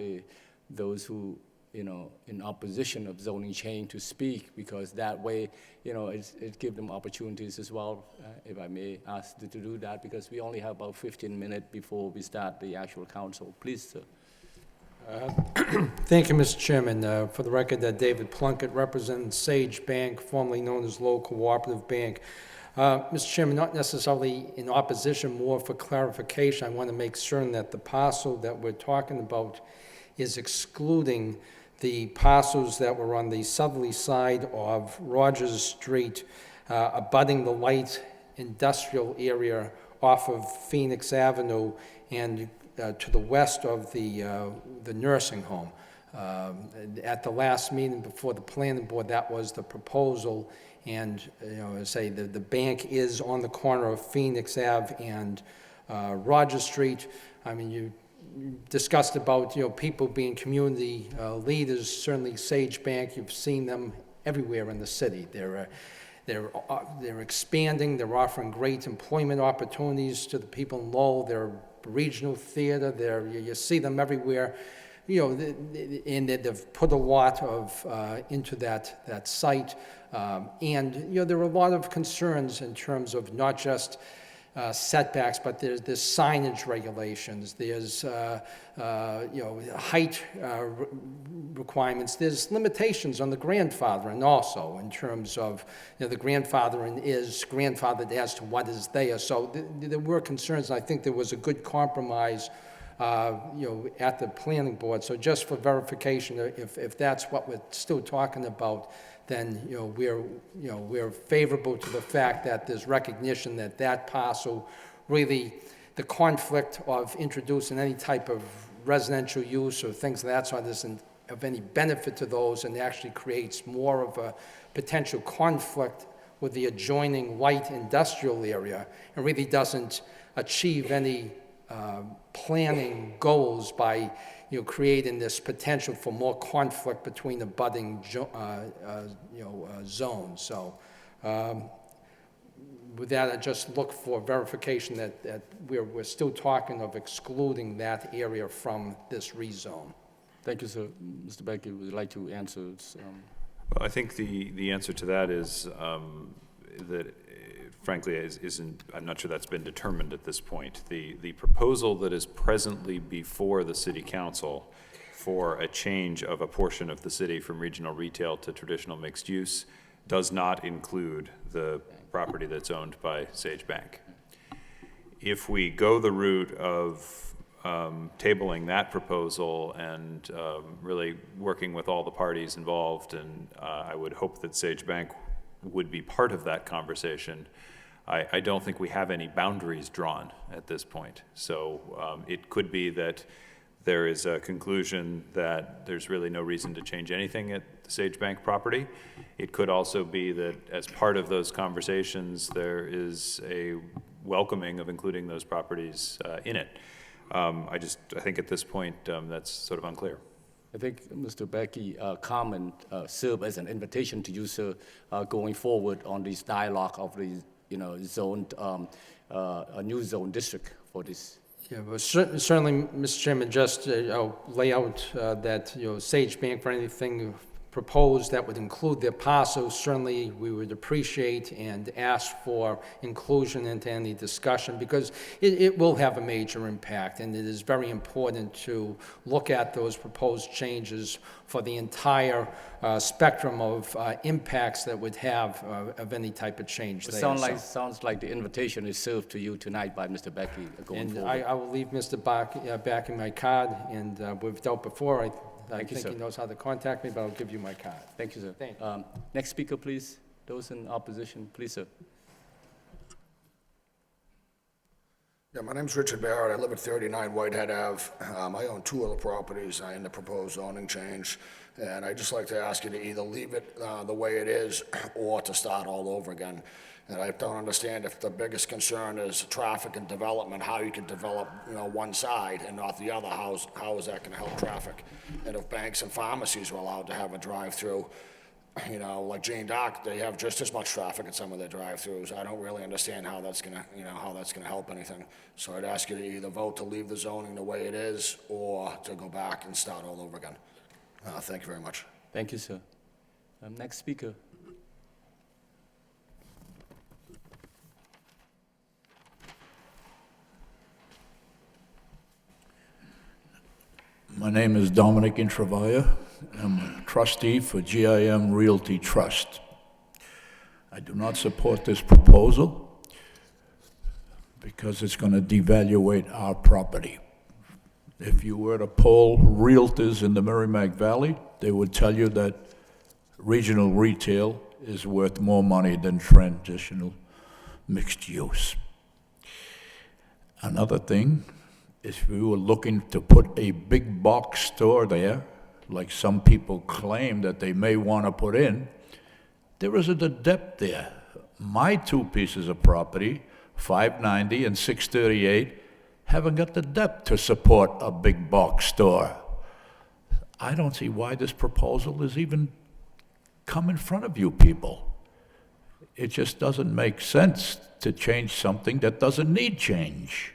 those who in opposition of zoning change to speak, because that way, it gives them opportunities as well, if I may ask to do that, because we only have about 15 minutes before we start the actual council. Please, sir. Thank you, Mr. Chairman. For the record, David Plunkett, representing Sage Bank, formerly known as Lowell Cooperative Bank. Mr. Chairman, not necessarily in opposition, more for clarification. I want to make certain that the parcel that we're talking about is excluding the parcels that were on the southerly side of Rogers Street, abutting the light industrial area off of Phoenix Avenue and to the west of the nursing home. At the last meeting before the planning board, that was the proposal, and say the bank is on the corner of Phoenix Ave and Rogers Street. I mean, you discussed about people being community leaders. Certainly, Sage Bank, you've seen them everywhere in the city. They're expanding. They're offering great employment opportunities to the people in Lowell. They're regional theater. You see them everywhere. And they've put a lot of into that site. And there are a lot of concerns in terms of not just setbacks, but there's signage regulations, there's height requirements, there's limitations on the grandfathering also in terms of the grandfathering is grandfathered as to what is there. So there were concerns, and I think there was a good compromise at the planning board. So just for verification, if that's what we're still talking about, then we're favorable to the fact that there's recognition that that parcel really, the conflict of introducing any type of residential use or things of that sort isn't of any benefit to those, and actually creates more of a potential conflict with the adjoining light industrial area, and really doesn't achieve any planning goals by creating this potential for more conflict between the budding zones. So with that, I just look for verification that we're still talking of excluding that area from this rezone. Thank you, sir. Mr. Becky, would you like to answer? Well, I think the answer to that is that frankly, I'm not sure that's been determined at this point. The proposal that is presently before the City Council for a change of a portion of the city from regional retail to traditional mixed use does not include the property that's owned by Sage Bank. If we go the route of tabling that proposal and really working with all the parties involved, and I would hope that Sage Bank would be part of that conversation, I don't think we have any boundaries drawn at this point. So it could be that there is a conclusion that there's really no reason to change anything at the Sage Bank property. It could also be that as part of those conversations, there is a welcoming of including those properties in it. I think at this point, that's sort of unclear. I think Mr. Becky comment served as an invitation to you, sir, going forward on this dialogue of the zoned a new zone district for this. Yeah, well, certainly, Mr. Chairman, just lay out that Sage Bank for anything proposed that would include their parcels, certainly we would appreciate and ask for inclusion into any discussion, because it will have a major impact, and it is very important to look at those proposed changes for the entire spectrum of impacts that would have of any type of change. Sounds like the invitation is served to you tonight by Mr. Becky going forward. I will leave Mr. back in my card, and we've dealt before. I think he knows how to contact me, but I'll give you my card. Thank you, sir. Thank you. Next speaker, please. Those in opposition, please, sir. Yeah, my name's Richard Barrett. I live at 39 Whitehead Ave. I own two other properties in the proposed zoning change, and I'd just like to ask you to either leave it the way it is or to start all over again. And I don't understand if the biggest concern is traffic and development, how you can develop, one side and not the other. How is that going to help traffic? And if banks and pharmacies are allowed to have a drive-through, like Jane Dock, they have just as much traffic at some of their drive-throughs. I don't really understand how that's going to, help anything. So I'd ask you to either vote to leave the zoning the way it is or to go back and start all over again. Thank you very much. Thank you, sir. Next speaker. My name is Dominic Intravaya. I'm a trustee for GIM Realty Trust. I do not support this proposal because it's going to devaluate our property. If you were to poll realtors in the Merrimack Valley, they would tell you that regional retail is worth more money than traditional mixed use. Another thing, if we were looking to put a big box store there, like some people claim that they may want to put in, there isn't a depth there. My two pieces of property, 590 and 638, haven't got the depth to support a big box store. I don't see why this proposal is even come in front of you people. It just doesn't make sense to change something that doesn't need change.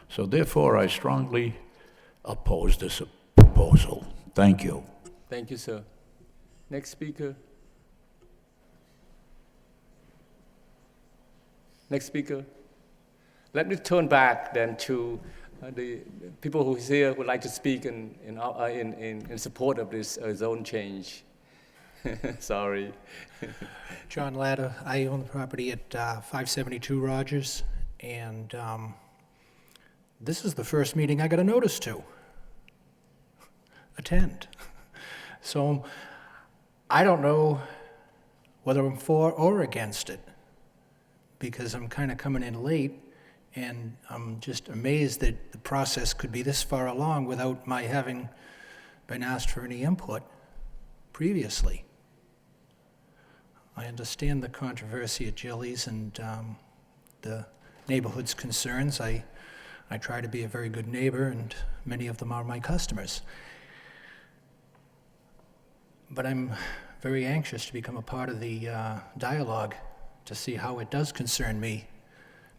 So therefore, I strongly oppose this proposal. Thank you. Thank you, sir. Next speaker. Next speaker. Let me turn back then to the people who is here would like to speak in support of this zone change. Sorry. John Latta, I own the property at 572 Rogers, and this is the first meeting I got a notice to attend. So I don't know whether I'm for or against it, because I'm kind of coming in late, and I'm just amazed that the process could be this far along without my having been asked for any input previously. I understand the controversy at Jilly's and the neighborhood's concerns. I try to be a very good neighbor, and many of them are my customers. But I'm very anxious to become a part of the dialogue to see how it does concern me,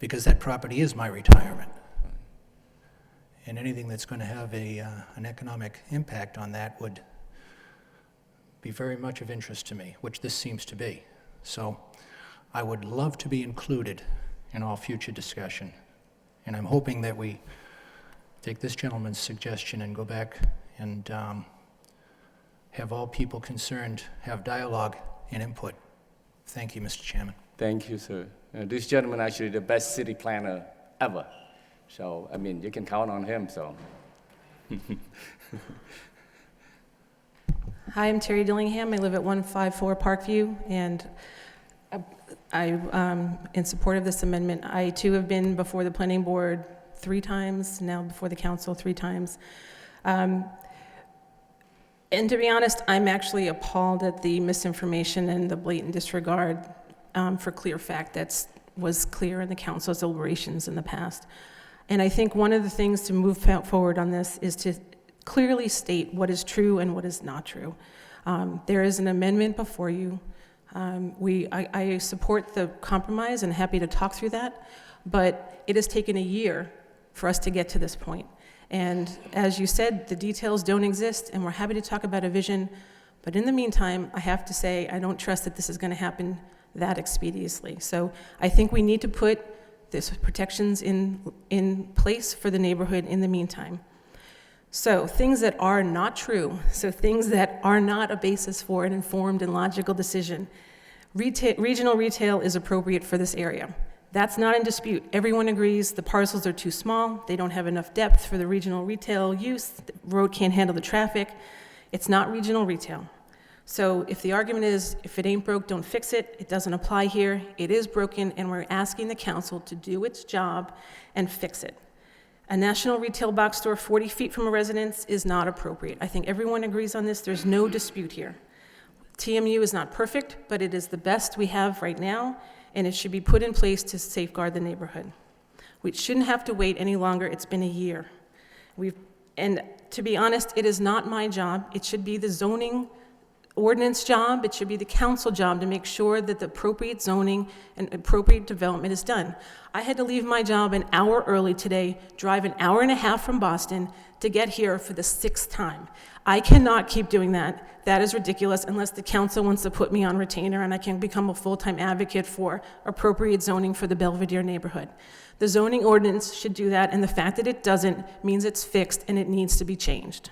because that property is my retirement. And anything that's going to have an economic impact on that would be very much of interest to me, which this seems to be. So I would love to be included in all future discussion. And I'm hoping that we take this gentleman's suggestion and go back and have all people concerned have dialogue and input. Thank you, Mr. Chairman. Thank you, sir. This gentleman actually the best city planner ever. So, I mean, you can count on him, so. Hi, I'm Terry Dillingham. I live at 154 Parkview, and I'm in support of this amendment. I, too, have been before the planning board 3 times, now before the council 3 times. And to be honest, I'm actually appalled at the misinformation and the blatant disregard for clear fact that was clear in the council's deliberations in the past. And I think one of the things to move forward on this is to clearly state what is true and what is not true. There is an amendment before you. I support the compromise and happy to talk through that, but it has taken a year for us to get to this point. And as you said, the details don't exist, and we're happy to talk about a vision, but in the meantime, I have to say, I don't trust that this is going to happen that expeditiously. So I think we need to put this protections in place for the neighborhood in the meantime. So things that are not true, so things that are not a basis for an informed and logical decision. Regional retail is appropriate for this area. That's not in dispute. Everyone agrees the parcels are too small, they don't have enough depth for the regional retail use, the road can't handle the traffic. It's not regional retail. So if the argument is, if it ain't broke, don't fix it, it doesn't apply here. It is broken, and we're asking the council to do its job and fix it. A national retail box store 40 feet from a residence is not appropriate. I think everyone agrees on this. There's no dispute here. TMU is not perfect, but it is the best we have right now, and it should be put in place to safeguard the neighborhood. We shouldn't have to wait any longer. It's been a year. And to be honest, it is not my job. It should be the zoning ordinance job, it should be the council job to make sure that the appropriate zoning and appropriate development is done. I had to leave my job an hour early today, drive an hour and a half from Boston to get here for the 6th time. I cannot keep doing that. That is ridiculous unless the council wants to put me on retainer and I can become a full-time advocate for appropriate zoning for the Belvedere neighborhood. The zoning ordinance should do that, and the fact that it doesn't means it's fixed and it needs to be changed.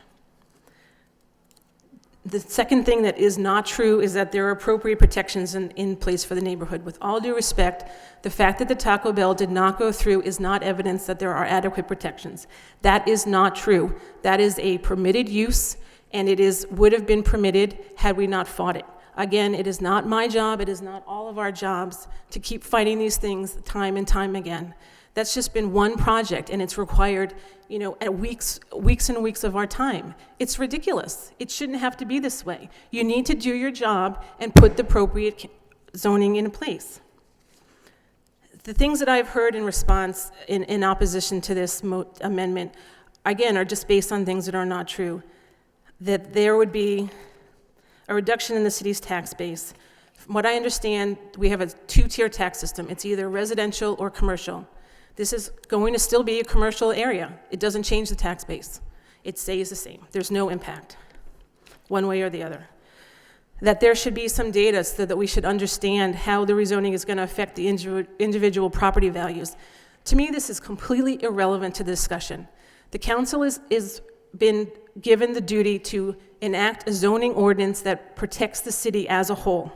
The second thing that is not true is that there are appropriate protections in place for the neighborhood. With all due respect, the fact that the Taco Bell did not go through is not evidence that there are adequate protections. That is not true. That is a permitted use, and would have been permitted had we not fought it. Again, it is not my job, it is not all of our jobs to keep fighting these things time and time again. That's just been one project, and it's required, at weeks and weeks of our time. It's ridiculous. It shouldn't have to be this way. You need to do your job and put the appropriate zoning in place. The things that I've heard in response, in opposition to this amendment, again, are just based on things that are not true. That there would be a reduction in the city's tax base. From what I understand, we have a 2-tier tax system. It's either residential or commercial. This is going to still be a commercial area. It doesn't change the tax base. It stays the same. There's no impact, one way or the other. That there should be some data so that we should understand how the rezoning is going to affect the individual property values. To me, this is completely irrelevant to the discussion. The council is been given the duty to enact a zoning ordinance that protects the city as a whole.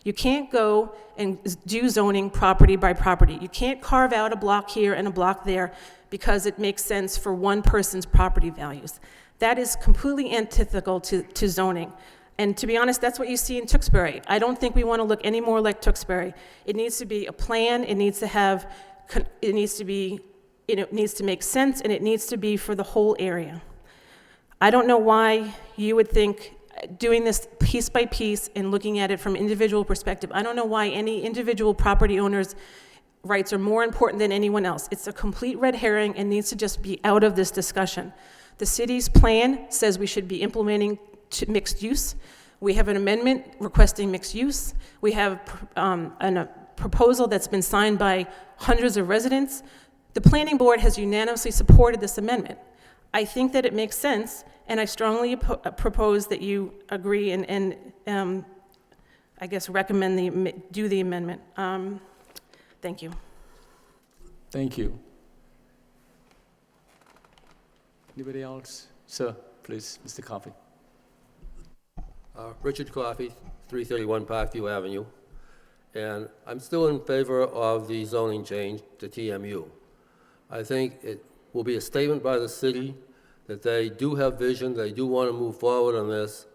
You can't go and do zoning property by property. You can't carve out a block here and a block there because it makes sense for one person's property values. That is completely antithetical to zoning. And to be honest, that's what you see in Tewksbury. I don't think we want to look any more like Tewksbury. It needs to be a plan, it needs to make sense, and it needs to be for the whole area. I don't know why you would think doing this piece by piece and looking at it from individual perspective. I don't know why any individual property owner's rights are more important than anyone else. It's a complete red herring and needs to just be out of this discussion. The city's plan says we should be implementing mixed use. We have an amendment requesting mixed use. We have a proposal that's been signed by hundreds of residents. The planning board has unanimously supported this amendment. I think that it makes sense, and I strongly propose that you agree and I guess recommend do the amendment. Thank you. Thank you. Anybody else? Sir, please, Mr. Coffey. Richard Coffey, 331 Parkview Avenue, and I'm still in favor of the zoning change to TMU. I think it will be a statement by the city that they do have vision, they do want to move forward on this,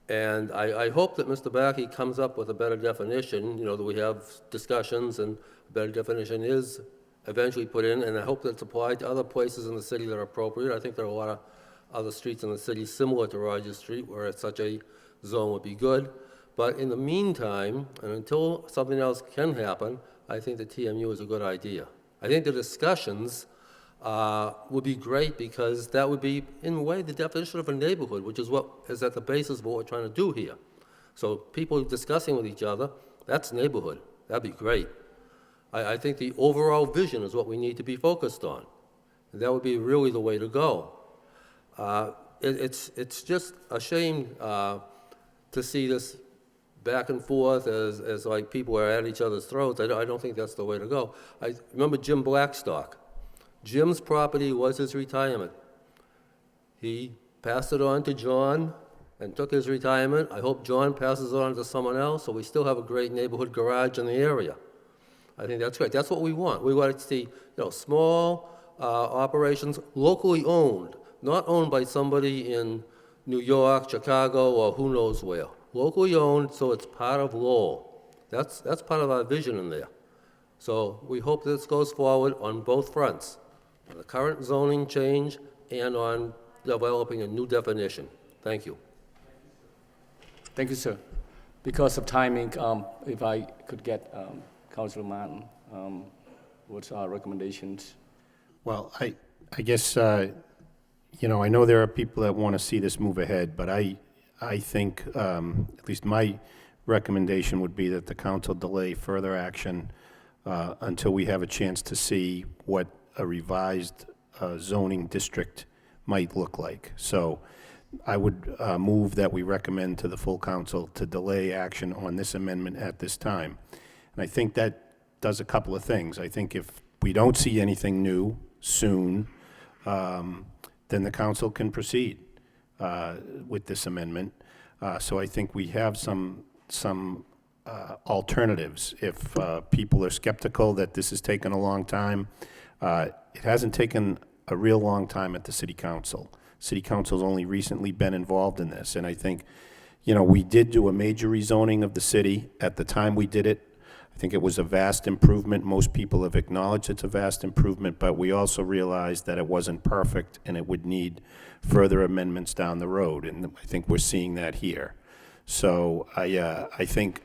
and I hope that Mr. Backey comes up with a better definition, that we have discussions and a better definition is eventually put in, and I hope that's applied to other places in the city that are appropriate. I think there are a lot of other streets in the city similar to Rogers Street where such a zone would be good, but in the meantime, and until something else can happen, I think the TMU is a good idea. I think the discussions would be great because that would be, in a way, the definition of a neighborhood, which is what is at the basis of what we're trying to do here. So people discussing with each other, that's neighborhood. That'd be great. I think the overall vision is what we need to be focused on. And that would be really the way to go. It's just a shame to see this back and forth as like people are at each other's throats. I don't think that's the way to go. I remember Jim Blackstock. Jim's property was his retirement. He passed it on to John and took his retirement. I hope John passes it on to someone else, so we still have a great neighborhood garage in the area. I think that's great. That's what we want. We want to see, small operations locally owned, not owned by somebody in New York, Chicago, or who knows where. Locally owned, so it's part of Lowell. That's part of our vision in there. So we hope this goes forward on both fronts, on the current zoning change and on developing a new definition. Thank you. Thank you, sir. Because of timing, if I could get Councilor Martin, what's our recommendations? Well, I guess, I know there are people that want to see this move ahead, but I I think, at least my recommendation would be that the council delay further action until we have a chance to see what a revised zoning district might look like. So I would move that we recommend to the full council to delay action on this amendment at this time. And I think that does a couple of things. I think if we don't see anything new soon, then the council can proceed with this amendment. So I think we have some alternatives. If people are skeptical that this has taken a long time, it hasn't taken a real long time at the city council. City council's only recently been involved in this, and I think, we did do a major rezoning of the city. At the time we did it, I think it was a vast improvement. Most people have acknowledged it's a vast improvement, but we also realized that it wasn't perfect and it would need further amendments down the road, and I think we're seeing that here. So I think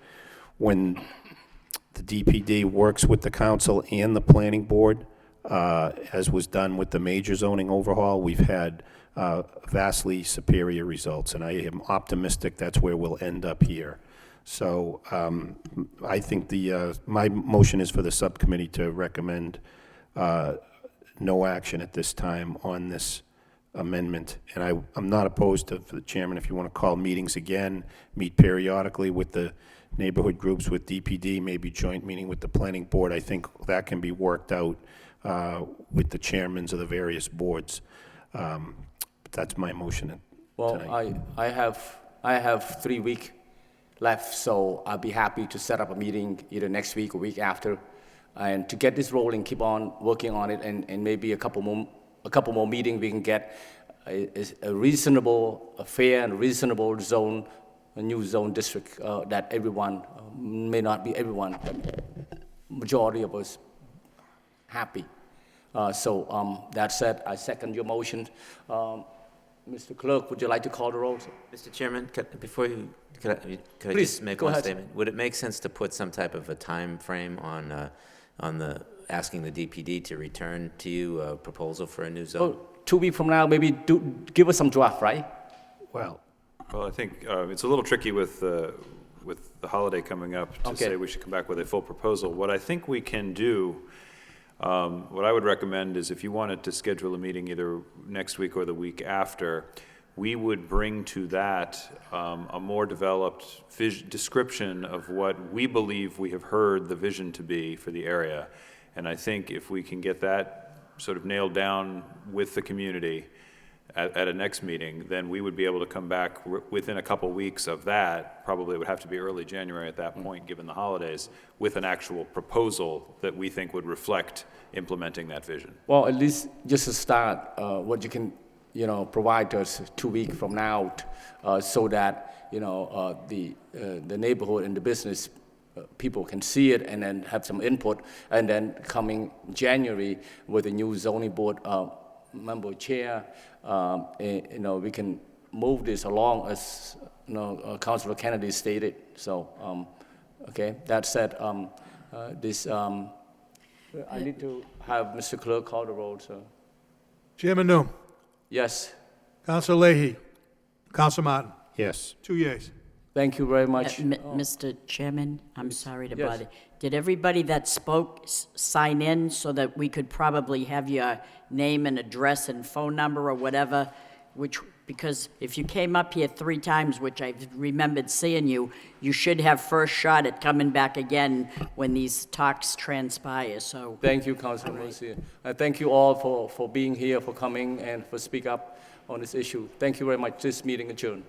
when the DPD works with the council and the planning board, as was done with the major zoning overhaul, we've had vastly superior results, and I am optimistic that's where we'll end up here. So I think my motion is for the subcommittee to recommend no action at this time on this amendment. And I'm not opposed to, for the chairman, if you want to call meetings again, meet periodically with the neighborhood groups, with DPD, maybe joint meeting with the planning board. I think that can be worked out with the chairmans of the various boards. But that's my motion tonight. Well, I have 3 weeks left, so I'll be happy to set up a meeting either next week or week after, and to get this rolling, keep on working on it, and maybe a couple more meetings we can get a reasonable, a fair and reasonable zone, a new zone district that everyone, may not be everyone, but majority of us happy. So that said, I second your motion. Mr. Clerk, would you like to call the roll? Mr. Chairman, before you, could I Please, just make go one ahead. statement? Would it make sense to put some type of a time frame on the asking the DPD to return to you a proposal for a new zone? 2 weeks from now, maybe give us some draft, right? Well, I think it's a little tricky with the holiday coming up to Okay. say we should come back with a full proposal. What I think we can do, what I would recommend is if you wanted to schedule a meeting either next week or the week after, we would bring to that a more developed description of what we believe we have heard the vision to be for the area. And I think if we can get that sort of nailed down with the community at a next meeting, then we would be able to come back within a couple weeks of that, probably it would have to be early January at that point, given the holidays, with an actual proposal that we think would reflect implementing that vision. Well, at least just to start, what you can, provide to us 2 weeks from now, so that, the neighborhood and the business people can see it and then have some input, and then coming January with the new zoning board member chair, we can move this along as, Councilor Kennedy stated. So, okay, that said, I need to have Mr. Clerk call the roll, so. Chairman Noon. Yes, Council Leahy. Council Martin. yes. 2 yeas. thank you very much. Mr. Chairman, I'm sorry to Yes. bother. Did everybody that spoke sign in so that we could probably have your name and address and phone number or whatever? Because if you came up here 3 times, which I remembered seeing you, you should have first shot at coming back again when these talks transpire, so. Thank you, Councilor Garcia. Thank you all for being here, for coming, and for speak up on this issue. Thank you very much. This meeting adjourned.